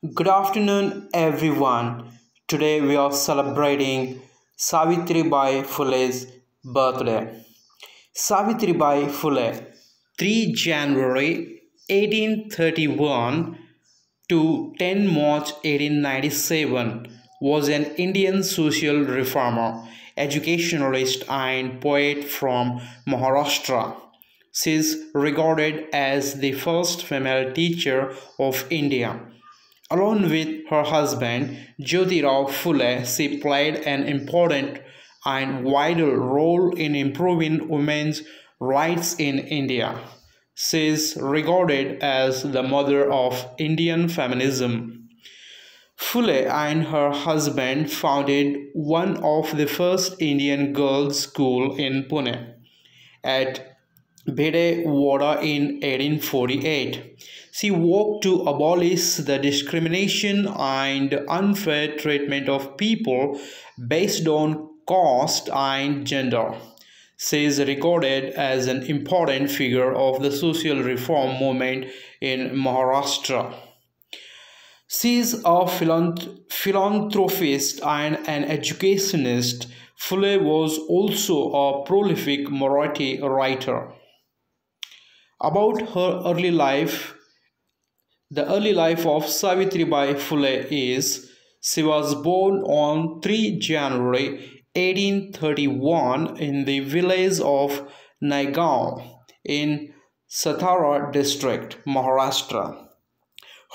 Good afternoon, everyone. Today we are celebrating Savitribai Phule's birthday. Savitribai Phule, 3 January 1831 to 10 March 1897, was an Indian social reformer, educationalist, and poet from Maharashtra. She is regarded as the first female teacher of India. Along with her husband, Jyotirao Phule, she played an important and vital role in improving women's rights in India. She is regarded as the mother of Indian feminism. Phule and her husband founded one of the first Indian girls' schools in Pune at Bhede Wada in 1848. She worked to abolish the discrimination and unfair treatment of people based on caste and gender. She is regarded as an important figure of the social reform movement in Maharashtra. She is a philanthropist and an educationist. Phule was also a prolific Marathi writer. About her early life, the early life of Savitribai Phule is: she was born on 3 January 1831 in the village of Naigaon in Satara district, Maharashtra.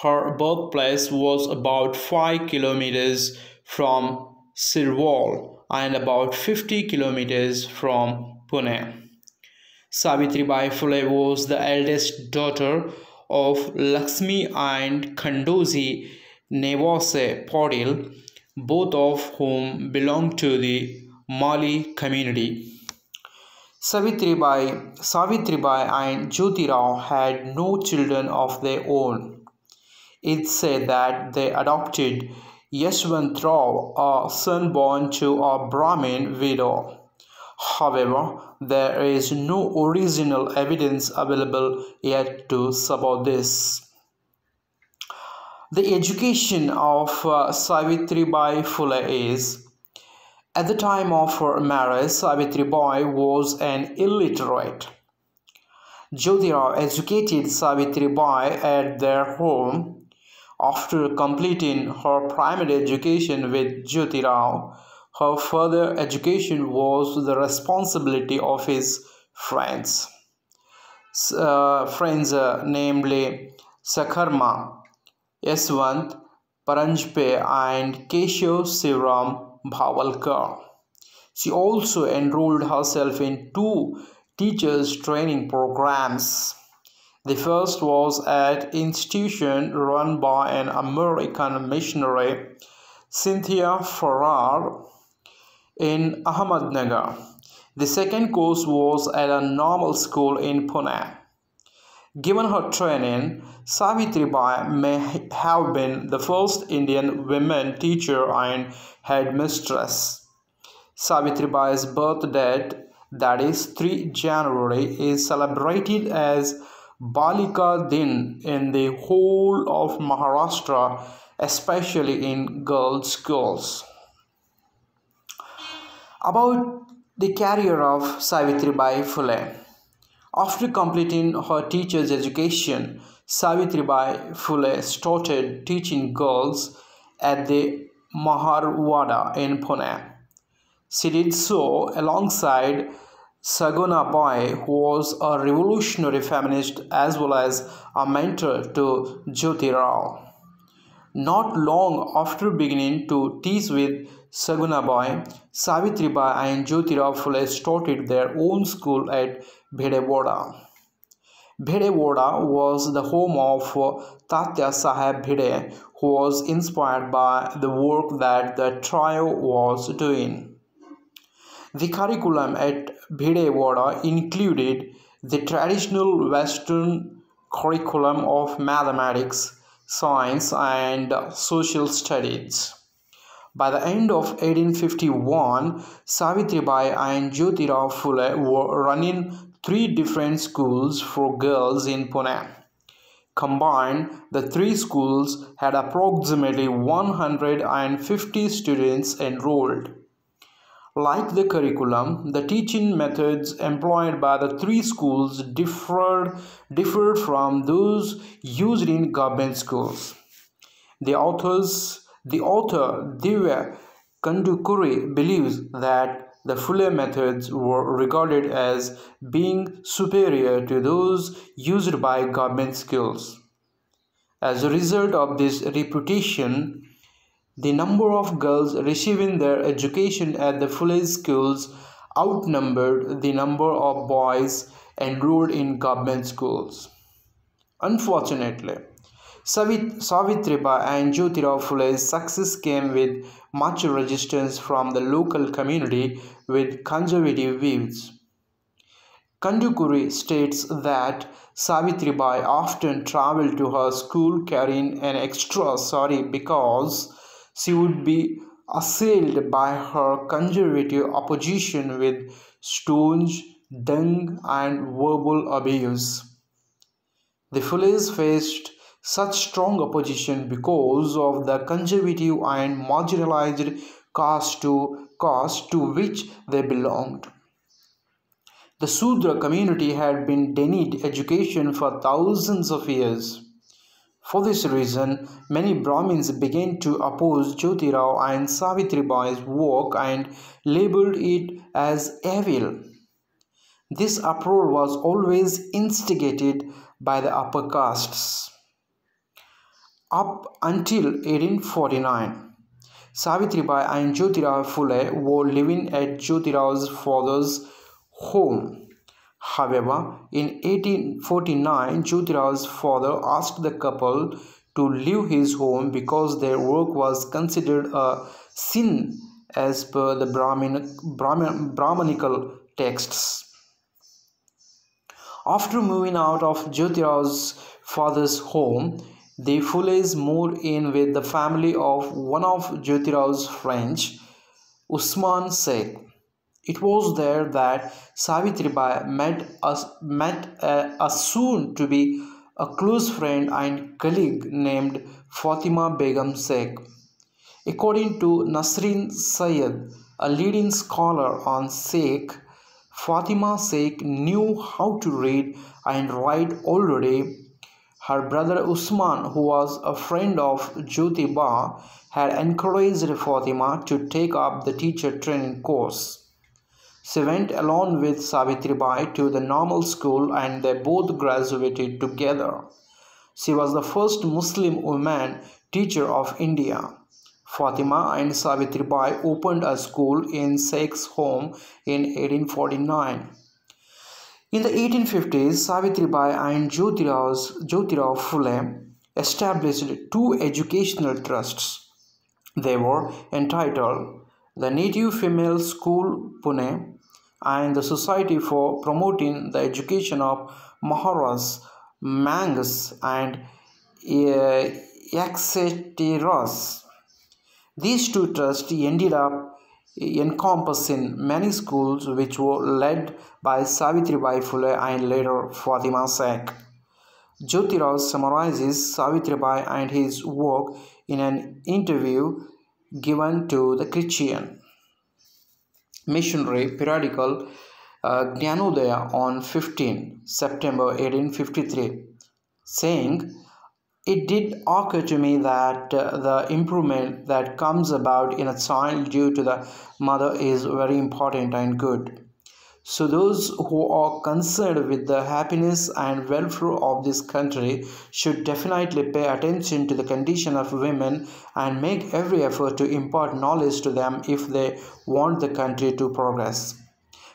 Her birthplace was about 5 kilometers from Sirwal and about 50 kilometers from Pune. Savitribai Phule was the eldest daughter of Lakshmi and Khandoji Nevase Patil, both of whom belonged to the Mali community. Savitribai and Jyotirao had no children of their own. It's said that they adopted Yashwantrao, a son born to a Brahmin widow. However, there is no original evidence available yet to support this. The education of Savitribai Phule is: at the time of her marriage, Savitribai was an illiterate. Jyotirao educated Savitribai at their home. After completing her primary education with Jyotirao, her further education was the responsibility of his friends. Namely Sakharma, Yaswant, Paranjpe, and Keshav Sivram Bhavalkar. She also enrolled herself in two teachers' training programs. The first was at institution run by an American missionary, Cynthia Farrar, in Ahmednagar. The second course was at a normal school in Pune. Given her training, Savitribai may have been the first Indian women teacher and headmistress. Savitribai's birth date, that is 3 January, is celebrated as Balika Din in the whole of Maharashtra, especially in girls' schools. About the career of Savitribai Phule. After completing her teacher's education, Savitribai Phule started teaching girls at the Maharwada in Pune. She did so alongside Sagunabai, who was a revolutionary feminist as well as a mentor to Jyotirao. Not long after beginning to teach with Sagunabai, Savitribai and Jyotirao Phule started their own school at Bhedewada. Bhedewada was the home of Tatya Saheb Bhede, who was inspired by the work that the trio was doing. The curriculum at Bhedewada included the traditional Western curriculum of mathematics, science, and social studies. By the end of 1851, Savitribai and Jyotirao Phule were running three different schools for girls in Pune. Combined, the three schools had approximately 150 students enrolled. Like the curriculum, the teaching methods employed by the three schools differed from those used in government schools. The author Divya Kandukuri believes that the Phule methods were regarded as being superior to those used by government schools. As a result of this reputation, the number of girls receiving their education at the Phule schools outnumbered the number of boys enrolled in government schools. Unfortunately, Savitribai and Jyotirao Phule's success came with much resistance from the local community with conservative views. Kandukuri states that Savitribai often traveled to her school carrying an extra sari because she would be assailed by her conservative opposition with stones, dung, and verbal abuse. The Phules faced such strong opposition because of the conservative and marginalized caste to which they belonged. The Sudra community had been denied education for thousands of years. For this reason, many Brahmins began to oppose Jyotirao and Savitribai's work and labeled it as evil. This uproar was always instigated by the upper castes. Up until 1849, Savitribai and Jyotirao Phule were living at Jyotirao's father's home. However, in 1849, Jyotirao's father asked the couple to leave his home because their work was considered a sin as per the Brahmanical texts. After moving out of Jyotirao's father's home, the Phules moved in with the family of one of Jyotirao's friends, Usman Sheikh. It was there that Savitribai met a soon-to-be a close friend and colleague named Fatima Begum Sheikh. According to Nasrin Syed, a leading scholar on Sheikh, Fatima Sheikh knew how to read and write already. Her brother Usman, who was a friend of Jyotiba, had encouraged Fatima to take up the teacher training course. She went along with Savitribai to the normal school and they both graduated together. She was the first Muslim woman teacher of India. Fatima and Savitribai opened a school in Sheikh's home in 1849. In the 1850s, Savitribai and Jyotirao Phule established two educational trusts. They were entitled the Native Female School Pune and the Society for Promoting the Education of Maharas, Mangas and Yakseteras. These two trusts ended up encompassing many schools which were led by Savitribai Phule and later Fatima Sheikh. Jyotirao summarizes Savitribai and his work in an interview given to the Christian missionary periodical Jnanodaya on 15 September 1853, saying, "It did occur to me that the improvement that comes about in a child due to the mother is very important and good. So those who are concerned with the happiness and welfare of this country should definitely pay attention to the condition of women and make every effort to impart knowledge to them if they want the country to progress."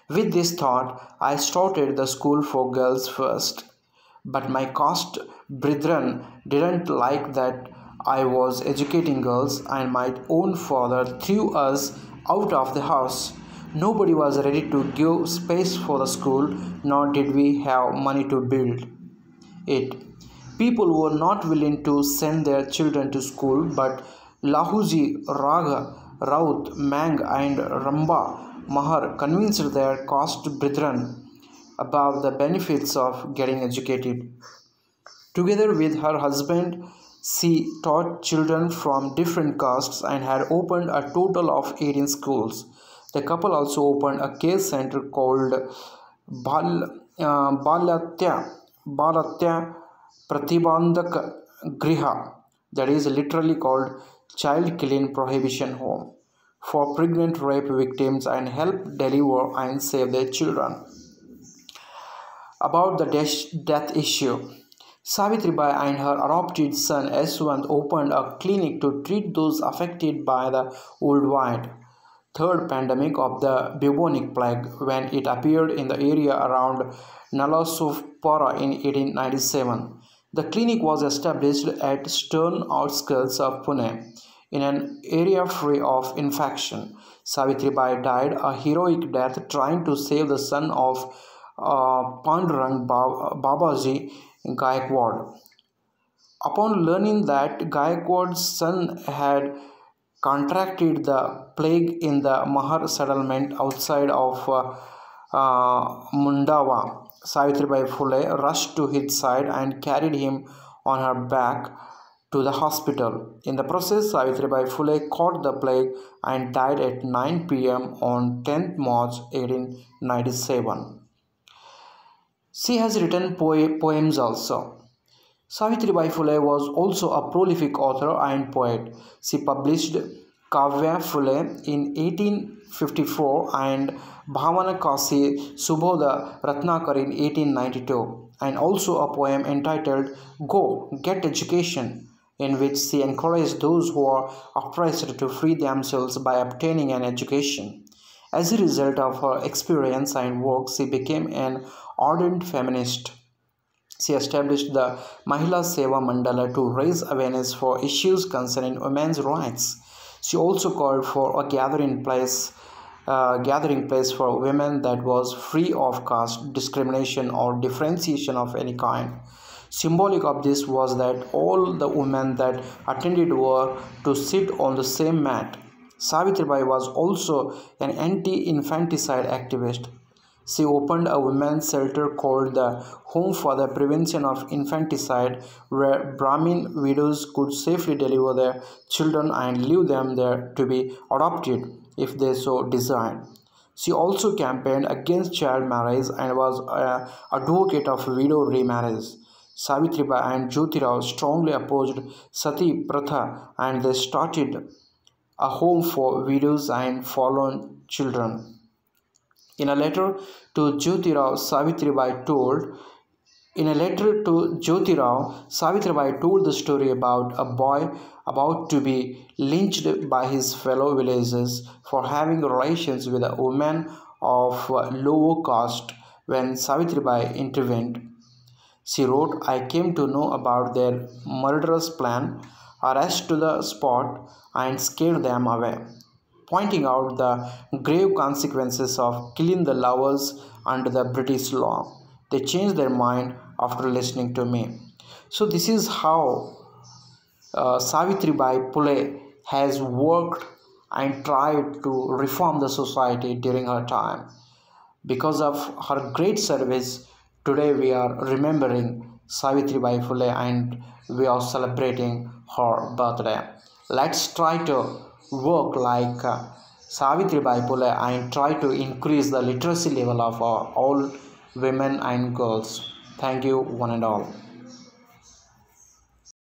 With this thought, I started the school for girls first. But my caste brethren didn't like that I was educating girls, and my own father threw us out of the house. Nobody was ready to give space for the school, nor did we have money to build it. People were not willing to send their children to school, but Lahuji, Raga, Raut, Mang and Ramba Mahar convinced their caste brethren about the benefits of getting educated. Together with her husband, she taught children from different castes and had opened a total of 18 schools. The couple also opened a care center called Balatya Pratibandhak Griha, that is literally called Child Killing Prohibition Home, for pregnant rape victims and help deliver and save their children. About the death issue, Savitribai and her adopted son Yashwant opened a clinic to treat those affected by the worldwide third pandemic of the bubonic plague when it appeared in the area around Nalasopara in 1897. The clinic was established at stern outskirts of Pune in an area free of infection. Savitribai died a heroic death trying to save the son of Pandurang Babaji Gaikwad. Upon learning that Gaikwad's son had contracted the plague in the Mahar settlement outside of Mundawa, Savitribai Phule rushed to his side and carried him on her back to the hospital. In the process, Savitribai Phule caught the plague and died at 9 p.m. on 10th March 1897. She has written poems also. Savitribai Phule was also a prolific author and poet. She published Kavya Phule in 1854 and Bhavana Kasi Subodha Ratnakar in 1892, and also a poem entitled Go, Get Education, in which she encouraged those who are oppressed to free themselves by obtaining an education. As a result of her experience and work, she became an ardent feminist. She established the Mahila Seva Mandala to raise awareness for issues concerning women's rights. She also called for a gathering place for women that was free of caste discrimination or differentiation of any kind. Symbolic of this was that all the women that attended were to sit on the same mat. Savitribai was also an anti-infanticide activist. She opened a women's shelter called the Home for the Prevention of Infanticide, where Brahmin widows could safely deliver their children and leave them there to be adopted if they so desired. She also campaigned against child marriage and was an advocate of widow remarriage. Savitribai and Jyotirao strongly opposed Sati Pratha, and they started a home for widows and fallen children. In a letter to Jyotirao, Savitribai told the story about a boy about to be lynched by his fellow villagers for having relations with a woman of lower caste. When Savitribai intervened, she wrote, "I came to know about their murderous plan, rushed to the spot and scared them away," pointing out the grave consequences of killing the lovers under the British law. They changed their mind after listening to me. So this is how Savitribai Phule has worked and tried to reform the society during her time. Because of her great service, today we are remembering Savitribai Phule and we are celebrating her birthday. Let's try to work like Savitribai Phule and try to increase the literacy level of all women and girls. Thank you, one and all.